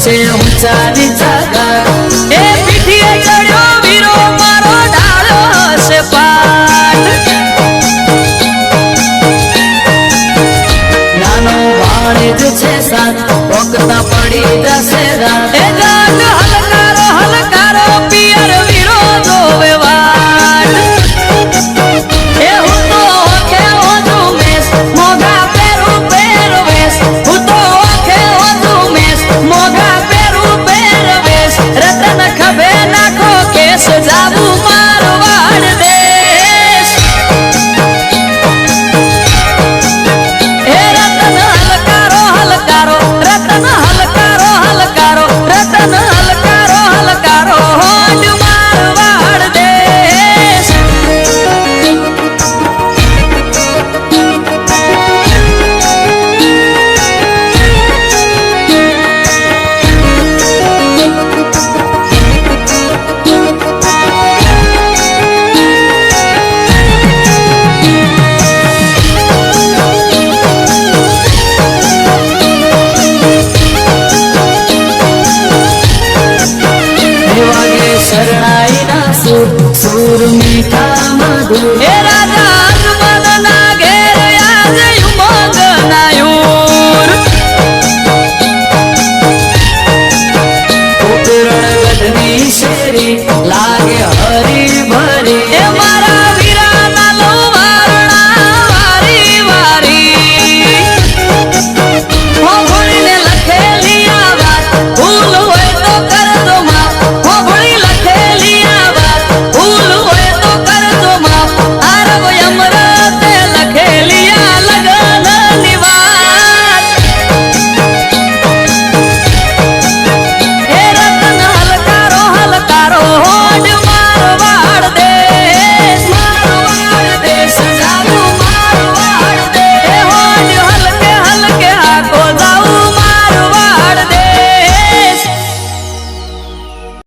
છે ઊંચા નીચા ગાર એ પીઠીએ ચડ્યો વીરો મારો ડાળ્યો છે પાટ નાનો વાણિજ છે સાત પોકતા પડી જશે રાત એ જાગ હલકારો હલકારો પિયર વીરો જોવે વાટ એ હું તો ઓખે ઓજું મેસ મોગા પેરું પહેરવેશ હું તો ઓખે ઓજું મેસ મોગા પેરું પહેરવેશ રતન ખભે નાખો કેસ જાબુ મારવાડ દેશ એ રતન હલકારો હલકારો રતન હલકારો હલકારો રતન હલકારો હલકારો હોડ મારવાડ દેશ શરણાઈ ના સુર સુર મીઠા મધુર